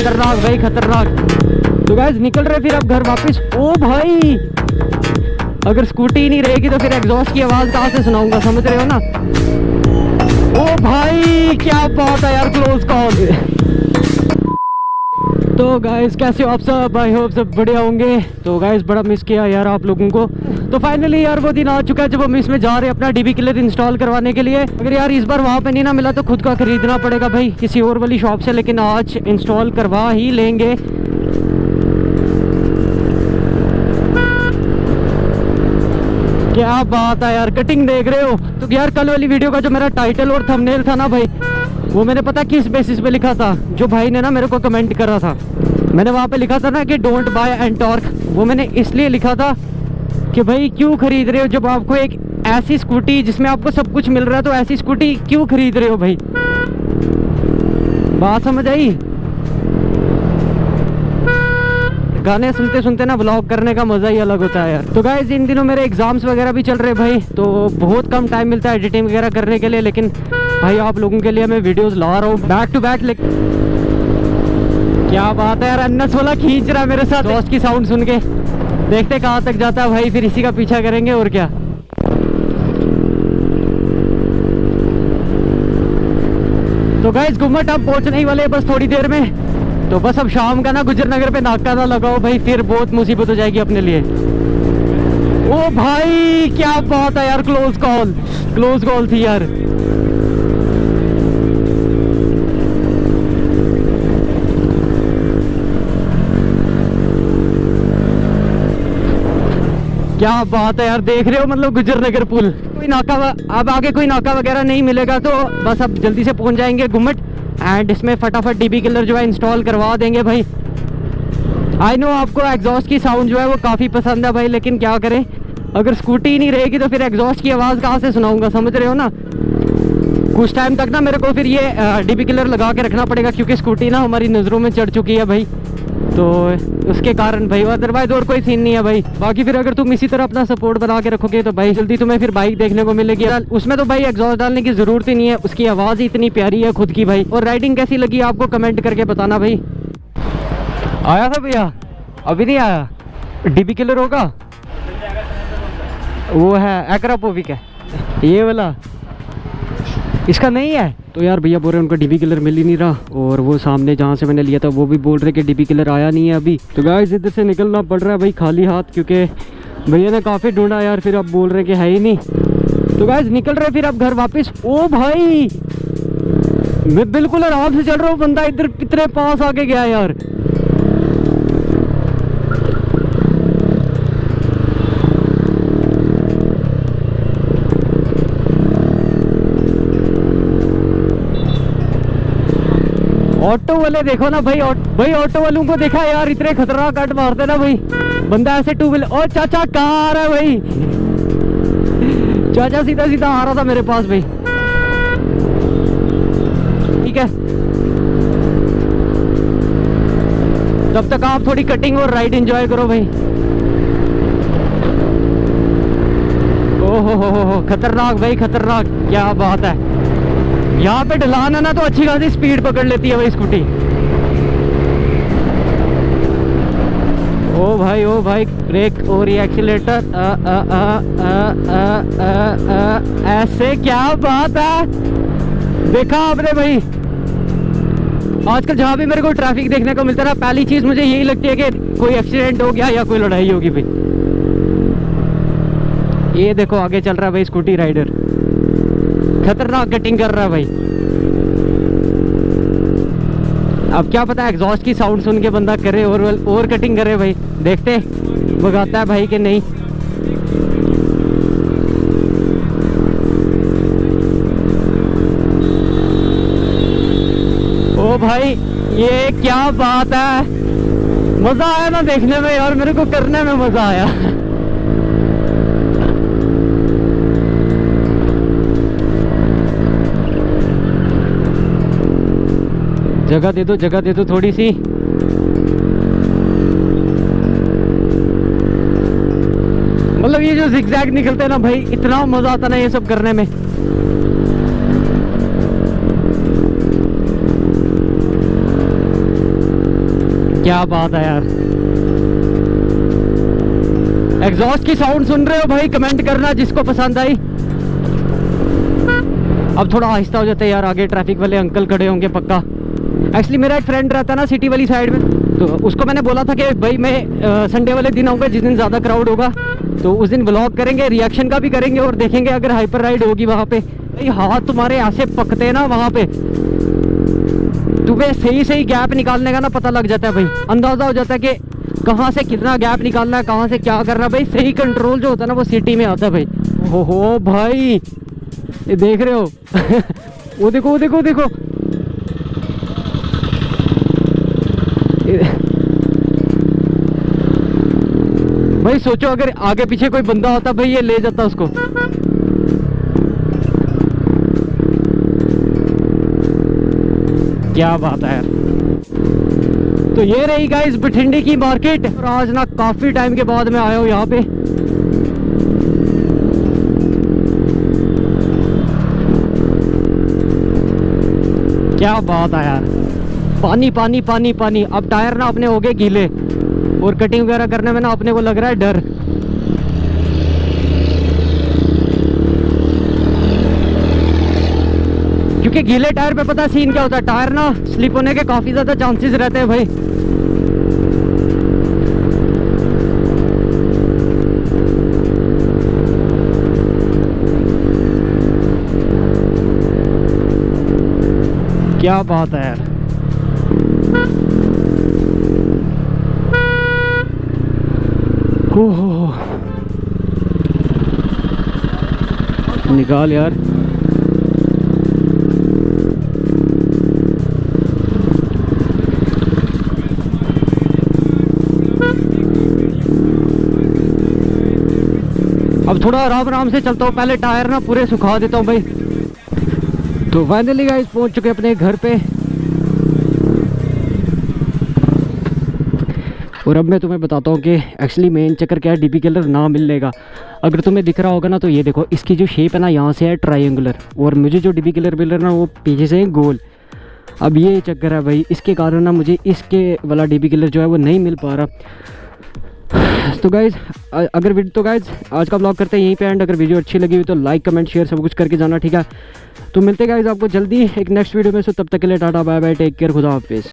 खतरनाक भाई खतरनाक। तो गाइस निकल रहे फिर अब घर वापस। ओ भाई अगर स्कूटी नहीं रहेगी तो फिर एग्जॉस्ट की आवाज कहाँ से सुनाऊंगा, समझ रहे हो ना। ओ भाई क्या बात है यार, क्लोज कॉल। तो गाइस कैसे हो आप सब, आई होप सब बढ़िया होंगे। तो गाइस बड़ा मिस किया यार आप लोगों को। तो फाइनली यार वो दिन आ चुका है जब हम इसमें जा रहे हैं अपना डीबी किलर इंस्टॉल करवाने के लिए। अगर यार इस बार वहाँ पे नहीं ना मिला तो खुद का खरीदना पड़ेगा भाई किसी और वाली शॉप से, लेकिन आज इंस्टॉल करवा ही लेंगे। क्या बात है यार, कटिंग देख रहे हो। तो यार कल वाली वीडियो का जो मेरा टाइटल और थंबनेल था ना भाई, वो मैंने पता किस बेसिस पे लिखा था। जो भाई ने ना मेरे को कमेंट करा था, मैंने वहाँ पे लिखा था ना कि डोंट बाय एंटॉर्क। वो मैंने इसलिए लिखा था कि भाई क्यों खरीद रहे हो जब आपको एक ऐसी स्कूटी जिसमें आपको सब कुछ मिल रहा है, तो ऐसी स्कूटी क्यों खरीद रहे हो भाई। बात समझ आई। गाने सुनते सुनते ना व्लॉग करने का मजा ही अलग होता है यार। तो गाइस इन दिनों मेरे एग्जाम्स वगैरह भी चल रहे भाई, तो बहुत कम टाइम मिलता है एडिटिंग वगैरह करने के लिए, लेकिन भाई आप लोगों के लिए मैं वीडियोस ला रहा हूँ बैक टू बैक। क्या बात है यार, अन्नस वाला खींच रहा है मेरे साथ दोस्त की साउंड सुन के। देखते कहाँ तक जाता है भाई, फिर इसी का पीछा करेंगे और क्या। तो गाइस गुम्मट अब पहुंचने ही वाले बस थोड़ी देर में। तो बस अब शाम का ना गुजर नगर पे नाका ना लगाओ भाई, फिर बहुत मुसीबत हो जाएगी अपने लिए। ओ भाई क्या बात है यार, क्लोज कॉल थी यार। क्या बात है यार, देख रहे हो मतलब गुजर नगर पुल। कोई नाका अब आगे कोई नाका वगैरह नहीं मिलेगा, तो बस अब जल्दी से पहुंच जाएंगे गुम्मट एंड इसमें फटाफट डीबी किलर जो है इंस्टॉल करवा देंगे भाई। आई नो आपको एग्जॉस्ट की साउंड जो है वो काफ़ी पसंद है भाई, लेकिन क्या करें अगर स्कूटी नहीं रहेगी तो फिर एग्जॉस्ट की आवाज़ कहाँ से सुनाऊंगा, समझ रहे हो ना। कुछ टाइम तक ना मेरे को फिर ये डीबी किलर लगा के रखना पड़ेगा, क्योंकि स्कूटी ना हमारी नज़रों में चढ़ चुकी है भाई, तो उसके कारण भाई। अदरवाइज और कोई सीन नहीं है भाई। बाकी फिर अगर तुम इसी तरह अपना सपोर्ट बना के रखोगे तो भाई जल्दी तुम्हें फिर बाइक देखने को मिलेगी। उसमें तो भाई एग्जॉस्ट डालने की जरूरत ही नहीं है, उसकी आवाज़ ही इतनी प्यारी है खुद की भाई। और राइडिंग कैसी लगी आपको कमेंट करके बताना भाई। आया था भैया, अभी नहीं आया। डीबी किलर होगा वो है एक्रापोविक है ये वाला, इसका नहीं है। तो यार भैया बोल रहे उनको डीबी किलर मिल ही नहीं रहा, और वो सामने जहाँ से मैंने लिया था वो भी बोल रहे कि डीबी किलर आया नहीं है अभी। तो गाइस इधर से निकलना पड़ रहा है भाई खाली हाथ, क्योंकि भैया ने काफ़ी ढूंढा यार, फिर अब बोल रहे कि है ही नहीं। तो गाइस निकल रहे फिर अब घर वापस। ओ भाई मैं बिल्कुल आराम से चल रहा हूँ, बंदा इधर कितने पास आके गया यार। ऑटो वाले देखो ना भाई, भाई ऑटो वालों को देखा यार, इतने खतरनाक कट मारते ना भाई। बंदा ऐसे टू व्हीलर। ओ चाचा कहाँ आ रहा है भाई। चाचा सीधा सीधा आ रहा था मेरे पास भाई। ठीक है तब तक आप थोड़ी कटिंग और राइड एंजॉय करो भाई। ओहो हो खतरनाक भाई खतरनाक, क्या बात है। यहाँ पे ढलान है ना तो अच्छी खासी स्पीड पकड़ लेती है भाई स्कूटी। ओ भाई ब्रेक और ये एक्सीलेटर ऐसे, क्या बात है। देखा आपने भाई, आजकल जहाँ भी मेरे को ट्रैफिक देखने को मिलता है ना, पहली चीज मुझे यही लगती है कि कोई एक्सीडेंट हो गया या कोई लड़ाई होगी भाई। ये देखो आगे चल रहा है भाई स्कूटी राइडर, खतरनाक कटिंग कर रहा है भाई। अब क्या पता एग्जॉस्ट की साउंड सुन के बंदा करे और कटिंग करे भाई। देखते भगाता है भाई कि नहीं। ओ भाई ये क्या बात है, मजा आया ना देखने में यार, मेरे को करने में मजा आया। जगह दे दो थोड़ी सी। मतलब ये जो जिगजैग निकलते हैं ना भाई, इतना मजा आता ना ये सब करने में। क्या बात है यार। एग्जॉस्ट की साउंड सुन रहे हो भाई, कमेंट करना जिसको पसंद आई। अब थोड़ा आहिस्ता हो जाता है यार, आगे ट्रैफिक वाले अंकल खड़े होंगे पक्का। एक्चुअली मेरा एक फ्रेंड रहता है ना सिटी वाली साइड में, तो उसको मैंने बोला था कि भाई मैं संडे वाले दिन आऊँगा जिस दिन ज़्यादा क्राउड होगा, तो उस दिन व्लॉग करेंगे, रिएक्शन का भी करेंगे और देखेंगे अगर हाइपर राइड होगी वहाँ पे। भाई हाथ तुम्हारे ऐसे पकते हैं ना वहाँ पे, तुम्हें सही सही गैप निकालने का ना पता लग जाता है भाई, अंदाज़ा हो जाता है कि कहाँ से कितना गैप निकालना है, कहाँ से क्या करना है भाई। सही कंट्रोल जो होता है ना वो सिटी में आता है भाई। हो भाई ये देख रहे हो वो देखो वो देखो देखो भाई, सोचो अगर आगे पीछे कोई बंदा होता भाई ये ले जाता उसको। क्या बात है यार। तो ये रही गाइस बठिंडे की मार्केट, और आज ना काफी टाइम के बाद मैं आया हूँ यहाँ पे। क्या बात है यार, पानी पानी पानी पानी। अब टायर ना अपने हो गए गीले और कटिंग वगैरह करने में ना अपने को लग रहा है डर। क्योंकि गीले टायर पे पता सीन क्या होता है, टायर ना स्लिप होने के काफी ज्यादा चांसेस रहते हैं भाई। क्या बात है यार। हो निकाल यार। अब थोड़ा आराम आराम से चलता हूँ, पहले टायर ना पूरे सुखा देता हूँ भाई। तो फाइनली गाइस पहुंच चुके अपने घर पे, और अब मैं तुम्हें बताता हूँ कि एक्चुअली मेन चक्कर क्या है डीपी किलर ना मिलने का। अगर तुम्हें दिख रहा होगा ना तो ये देखो, इसकी जो शेप है ना यहाँ से है ट्रायंगुलर, और मुझे जो डीपी किलर मिल रहा है ना वो पीछे से है गोल। अब ये चक्कर है भाई, इसके कारण ना मुझे इसके वाला डीपी किलर जो है वो नहीं मिल पा रहा। तो गाइज़ अगर तो गाइज़ आज का ब्लॉग करते हैं यहीं पे एंड। अगर वीडियो अच्छी लगी हुई तो लाइक कमेंट शेयर सब कुछ करके जाना, ठीक है। तो मिलते गाइज़ आपको जल्दी एक नेक्स्ट वीडियो में। सो तब तक के लिए टाटा बाय बाय, टेक केयर, खुदा हाफिज़।